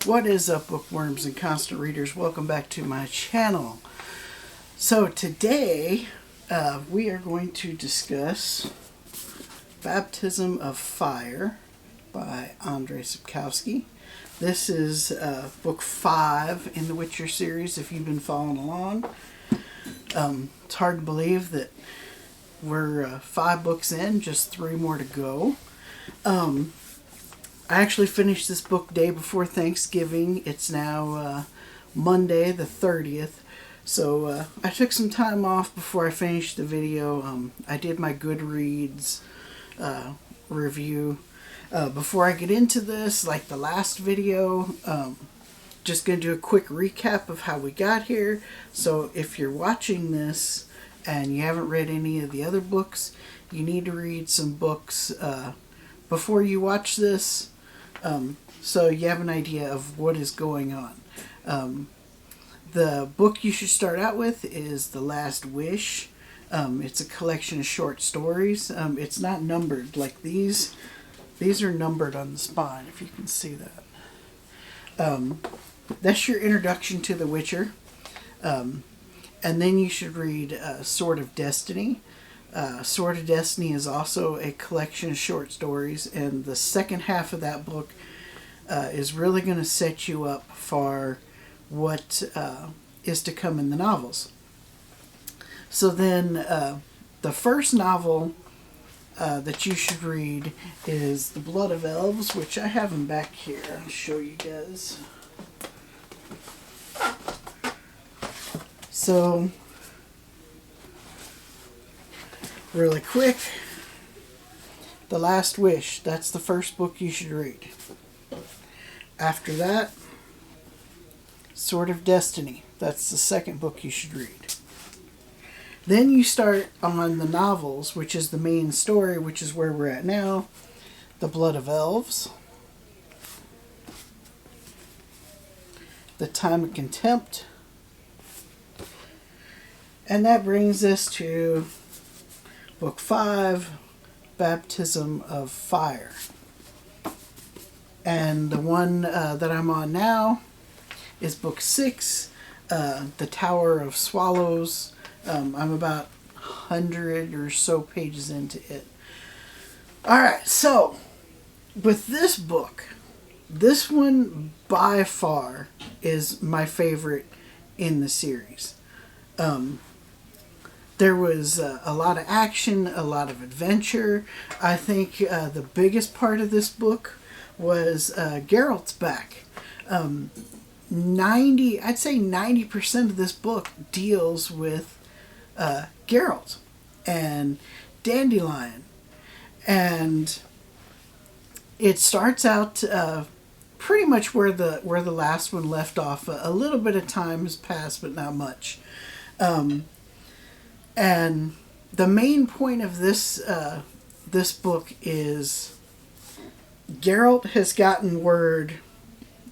What is up, bookworms and constant readers? Welcome back to my channel. So today we are going to discuss Baptism of Fire by Andrzej Sapkowski. This is book 5 in the Witcher series, if you've been following along. It's hard to believe that we're 5 books in, just 3 more to go. I actually finished this book day before Thanksgiving. It's now Monday the 30th. So I took some time off before I finished the video. I did my Goodreads review. Before I get into this, like the last video, just going to do a quick recap of how we got here. So if you're watching this and you haven't read any of the other books, you need to read some books before you watch this. So you have an idea of what is going on. The book you should start out with is The Last Wish. It's a collection of short stories. It's not numbered like these. These are numbered on the spine, if you can see that. That's your introduction to The Witcher. And then you should read Sword of Destiny. Sword of Destiny is also a collection of short stories, and the second half of that book is really going to set you up for what is to come in the novels. So then the first novel that you should read is The Blood of Elves, which I have them back here. I'll show you guys. So really quick, The Last Wish, that's the first book you should read. After that, Sword of Destiny, that's the second book you should read. Then you start on the novels, which is the main story, which is where we're at now. The Blood of Elves, The Time of Contempt, and that brings us to Book 5, Baptism of Fire. And the one that I'm on now is Book 6, The Tower of Swallows. I'm about 100 or so pages into it. Alright, so with this book, this one by far is my favorite in the series. There was a lot of action, a lot of adventure. I think the biggest part of this book was Geralt's back. I'd say 90% of this book deals with Geralt and Dandelion. And it starts out pretty much where the last one left off. A little bit of time has passed, but not much. And the main point of this this book is Geralt has gotten word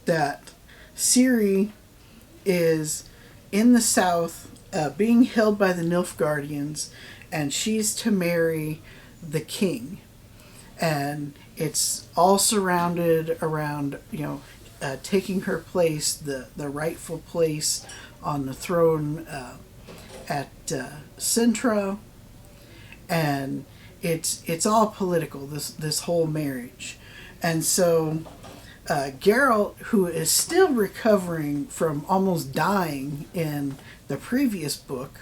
that Ciri is in the south, being held by the Nilfgaardians, and she's to marry the king. And it's all surrounded around, taking her place, the rightful place on the throne at Cintra, and it's all political, this whole marriage. And so Geralt, who is still recovering from almost dying in the previous book,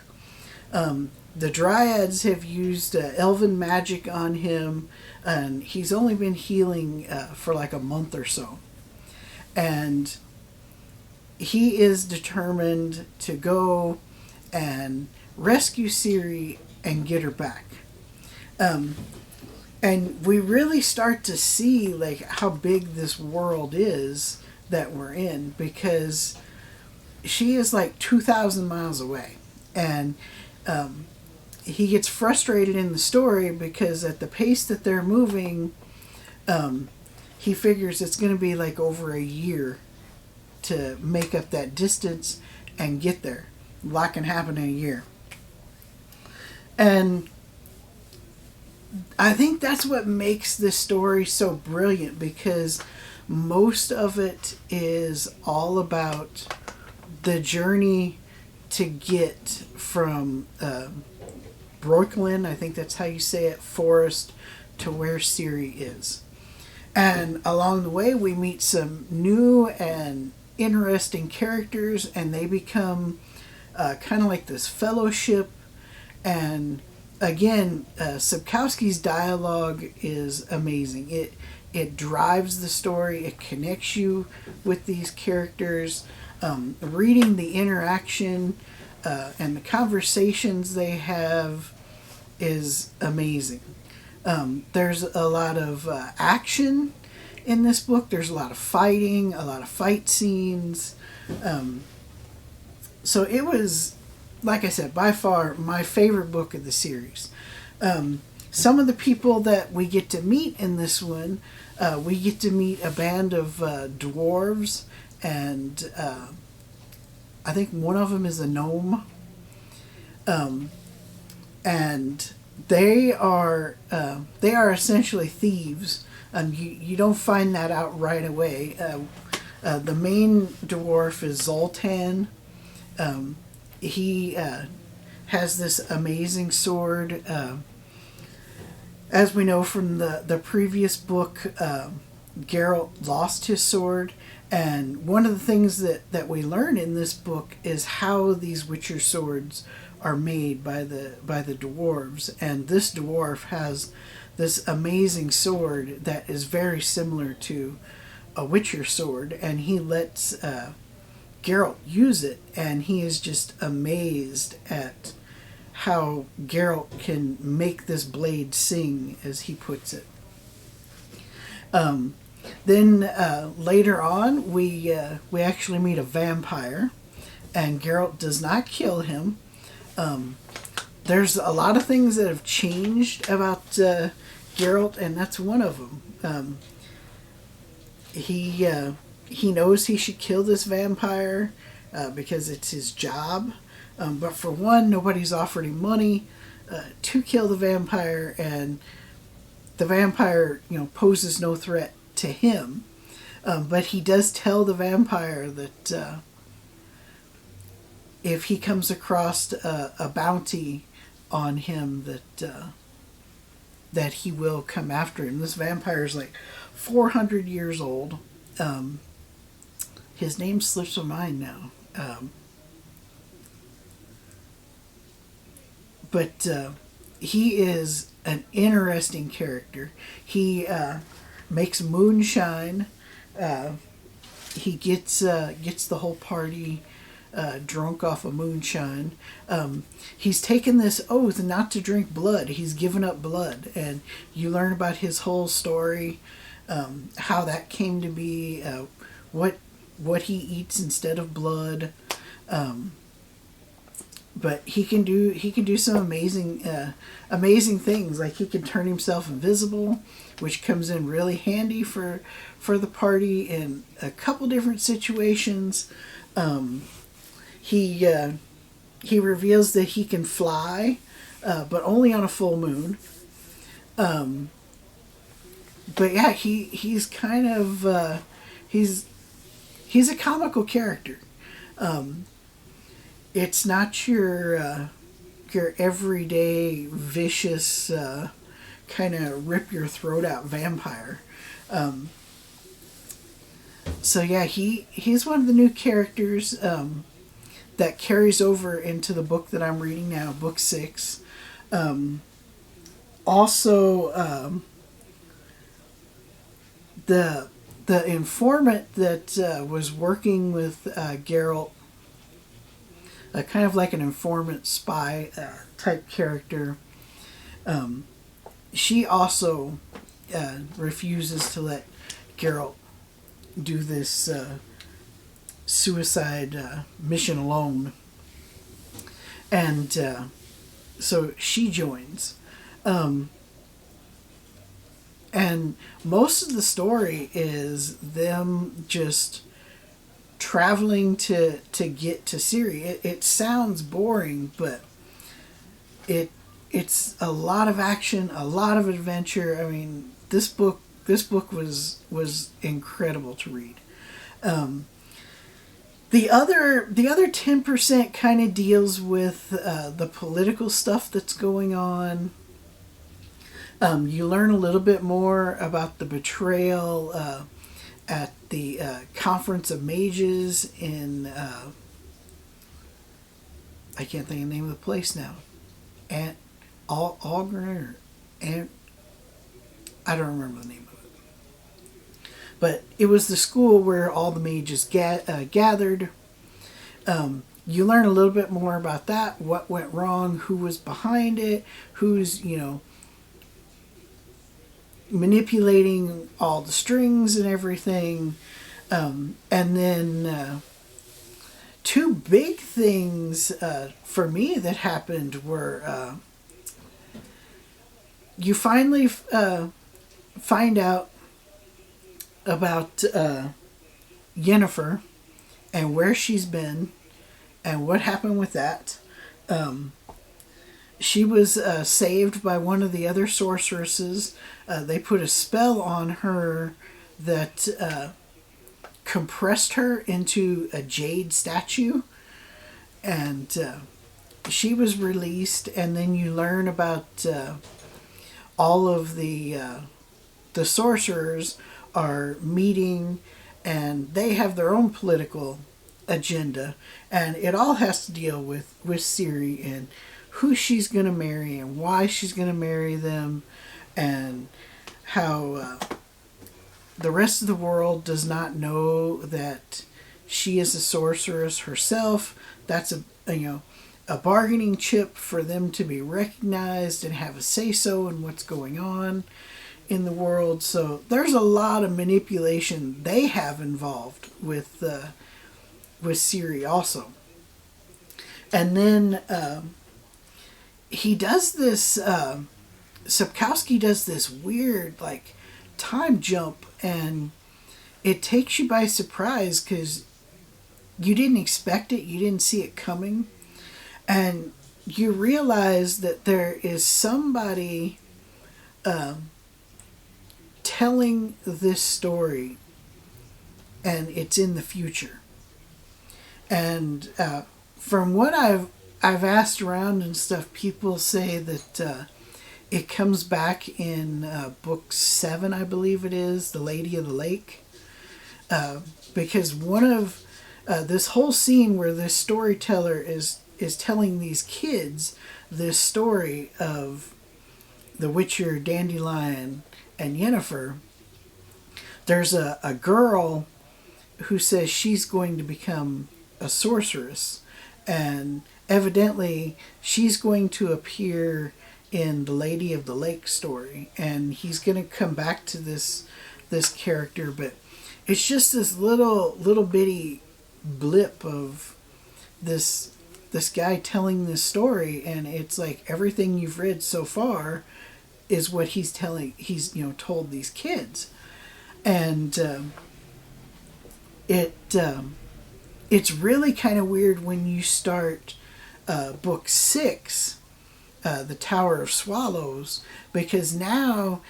the Dryads have used elven magic on him, and he's only been healing for like a month or so. And he is determined to go and rescue Ciri and get her back. And we really start to see like how big this world is that we're in, because she is like 2,000 miles away. And he gets frustrated in the story because at the pace that they're moving, he figures it's going to be like over a year to make up that distance and get there. A lot can happen in a year. And I think that's what makes this story so brilliant, because most of it is all about the journey to get from Brooklyn, I think that's how you say it, Forest, to where Ciri is. And along the way, we meet some new and interesting characters, and they become kind of like this fellowship. And again, Sapkowski's dialogue is amazing. It drives the story. It connects you with these characters. Reading the interaction and the conversations they have is amazing. There's a lot of action in this book. There's a lot of fighting, a lot of fight scenes. So it was, like I said, by far my favorite book of the series. Some of the people that we get to meet in this one, we get to meet a band of dwarves, and I think one of them is a gnome. And they are essentially thieves. You don't find that out right away. The main dwarf is Zoltan. He has this amazing sword. As we know from the previous book, Geralt lost his sword. And one of the things that we learn in this book is how these Witcher swords are made by the dwarves. And this dwarf has this amazing sword that is very similar to a Witcher sword, and he lets Geralt use it, and he is just amazed at how Geralt can make this blade sing, as he puts it. Then later on, we actually meet a vampire, and Geralt does not kill him. There's a lot of things that have changed about Geralt, and that's one of them. He knows he should kill this vampire because it's his job. But for one, nobody's offered him money to kill the vampire, and the vampire, poses no threat to him. But he does tell the vampire that if he comes across a bounty on him, that he will come after him. This vampire is like 400 years old. His name slips my mind now. But he is an interesting character. He makes moonshine. He gets the whole party drunk off of moonshine. He's taken this oath not to drink blood. He's given up blood, and you learn about his whole story, how that came to be, what he eats instead of blood. But he can do some amazing things. Like he can turn himself invisible, which comes in really handy for the party in a couple different situations. He reveals that he can fly, but only on a full moon. But yeah, he's kind of he's a comical character. It's not your everyday vicious kind of rip your throat out vampire. So yeah, he's one of the new characters that carries over into the book that I'm reading now, book 6. Also, the informant that was working with Geralt, kind of like an informant spy type character, she also refuses to let Geralt do this suicide mission alone. And so she joins. And most of the story is them just traveling to get to Ciri. It sounds boring, but it's a lot of action, a lot of adventure. I mean, this book book was incredible to read. The other 10% kind of deals with the political stuff that's going on. You learn a little bit more about the betrayal at the Conference of Mages in I can't think of the name of the place now. Algren or I don't remember the name of it. But it was the school where all the mages gathered. You learn a little bit more about that, what went wrong, who was behind it, who's, manipulating all the strings and everything. And then two big things for me that happened were you finally find out about Yennefer and where she's been and what happened with that. She was saved by one of the other sorceresses. They put a spell on her that compressed her into a jade statue, and she was released. And then you learn about all of the sorcerers are meeting, and they have their own political agenda, and it all has to deal with Ciri and who she's going to marry and why she's going to marry them, and how the rest of the world does not know that she is a sorceress herself. That's a bargaining chip for them to be recognized and have a say-so in what's going on in the world. So there's a lot of manipulation they have involved with Ciri also. And then he does this, Sapkowski does this weird, time jump, and it takes you by surprise because you didn't expect it, you didn't see it coming, and you realize that there is somebody telling this story, and it's in the future. And from what I've asked around and stuff, people say that it comes back in book 7, I believe it is, The Lady of the Lake, because one of this whole scene where this storyteller is telling these kids this story of the Witcher, Dandelion, and Yennefer, there's a girl who says she's going to become a sorceress, and evidently she's going to appear in the Lady of the Lake story, and he's going to come back to this character, but it's just this little bitty blip of this guy telling this story, and it's like everything you've read so far is what he's told these kids. And it's really kind of weird when you start book 6, The Tower of Swallows, because now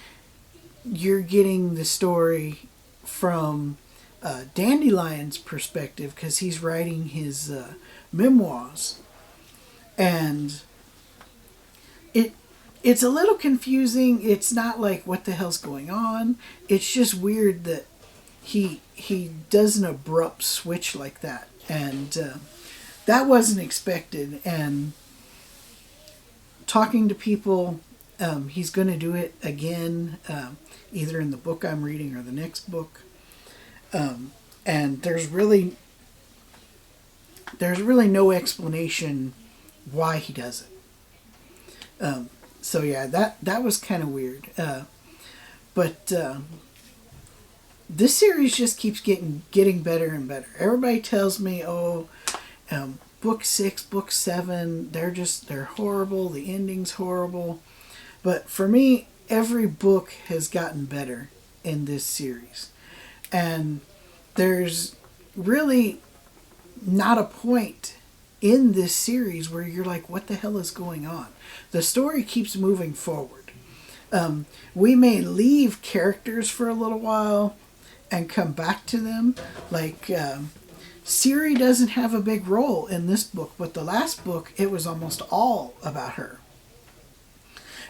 you're getting the story from Dandelion's perspective, because he's writing his memoirs. And it's a little confusing. It's not like what the hell's going on. It's just weird that he does an abrupt switch like that, and that wasn't expected. And talking to people, he's going to do it again, either in the book I'm reading or the next book. And there's really no explanation why he does it. So yeah, that was kind of weird. But this series just keeps getting better and better. Everybody tells me, book 6, book 7, they're horrible. The ending's horrible. But for me, every book has gotten better in this series. And there's really not a point in this series where you're like, what the hell is going on? The story keeps moving forward. We may leave characters for a little while and come back to them. Like, Ciri doesn't have a big role in this book, but the last book, it was almost all about her.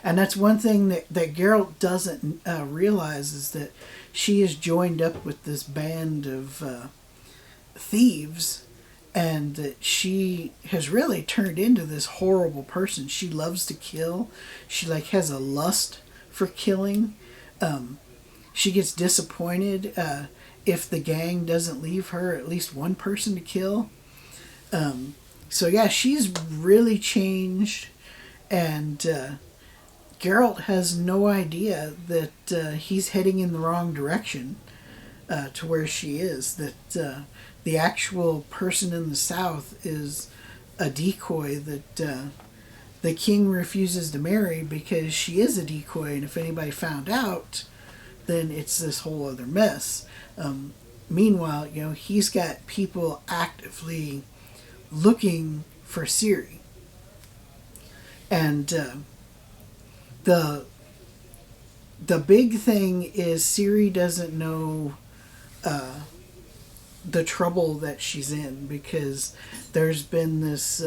And that's one thing that Geralt doesn't realize, is that she is joined up with this band of thieves, and that she has really turned into this horrible person. She loves to kill. She like has a lust for killing. She gets disappointed if the gang doesn't leave her at least one person to kill. So yeah, she's really changed, and Geralt has no idea that he's heading in the wrong direction to where she is. That the actual person in the south is a decoy that the king refuses to marry because she is a decoy, and if anybody found out, then it's this whole other mess. Meanwhile, he's got people actively looking for Ciri. And the big thing is Ciri doesn't know the trouble that she's in, because there's been this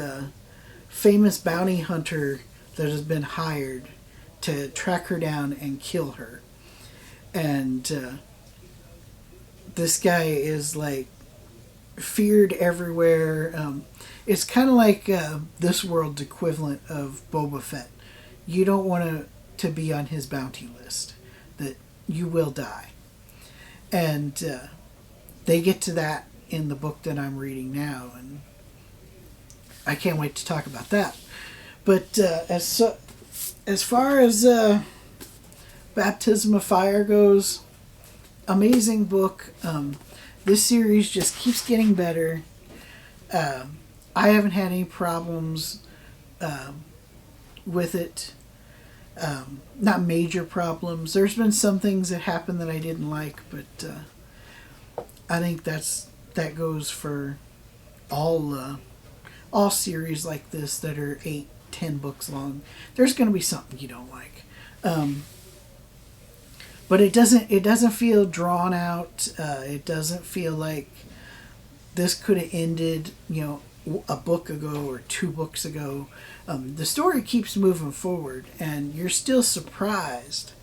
famous bounty hunter that has been hired to track her down and kill her. And this guy is like feared everywhere. It's kind of like this world's equivalent of Boba Fett. You don't want to be on his bounty list, that you will die. And they get to that in the book that I'm reading now, and I can't wait to talk about that. But as far as Baptism of Fire goes, amazing book. This series just keeps getting better. I haven't had any problems with it. Not major problems. There's been some things that happened that I didn't like, but I think that goes for all series like this that are 8-10 books long. There's going to be something you don't like. But it doesn't feel drawn out. It doesn't feel like this could have ended, a book ago or 2 books ago. The story keeps moving forward, and you're still surprised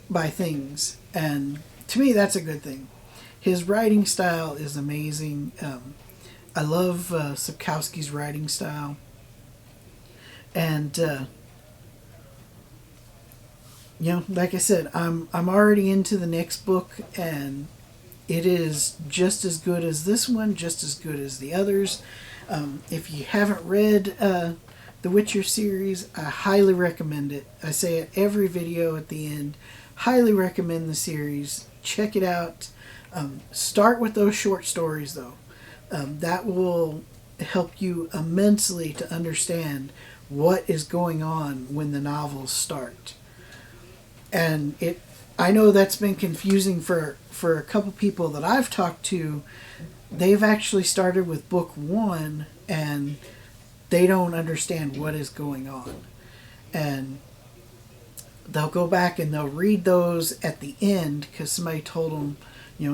by things. And to me, that's a good thing. His writing style is amazing. I love Sapkowski's writing style. And like I said, I'm already into the next book, and it is just as good as this one, just as good as the others. If you haven't read the Witcher series, I highly recommend it. I say it every video at the end. Highly recommend the series. Check it out. Start with those short stories, though. That will help you immensely to understand what is going on when the novels start. And I know that's been confusing for a couple people that I've talked to. They've actually started with book 1, and they don't understand what is going on. And they'll go back and they'll read those at the end because somebody told them,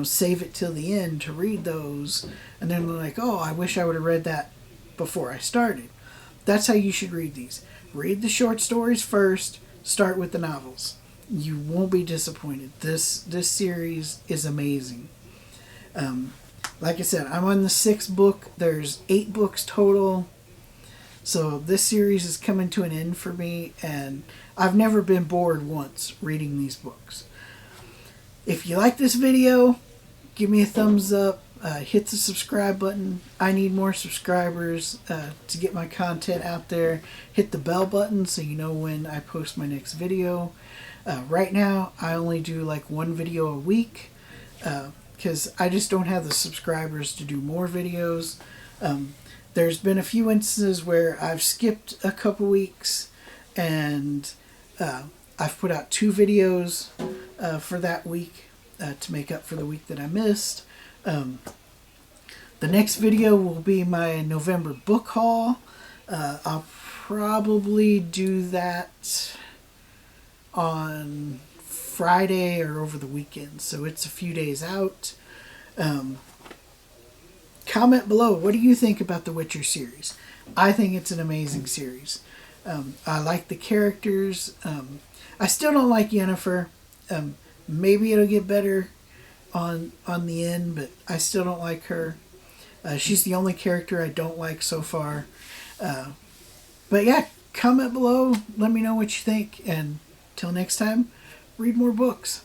save it till the end to read those. And then they're like, oh, I wish I would have read that before I started. That's how you should read these. Read the short stories first, start with the novels. You won't be disappointed. This series is amazing. Like I said, I'm on the 6th book. There's 8 books total. So this series is coming to an end for me, and I've never been bored once reading these books. If you like this video, give me a thumbs up. Hit the subscribe button. I need more subscribers to get my content out there. Hit the bell button so you know when I post my next video. Right now, I only do like 1 video a week because I just don't have the subscribers to do more videos. There's been a few instances where I've skipped a couple weeks, and I've put out 2 videos for that week to make up for the week that I missed. The next video will be my November book haul. I'll probably do that on Friday or over the weekend, so it's a few days out. Comment below, what do you think about the Witcher series? I think it's an amazing series. I like the characters. I still don't like Yennefer. Maybe it'll get better on the end, but I still don't like her. She's the only character I don't like so far. But yeah, comment below. Let me know what you think. And till next time, read more books.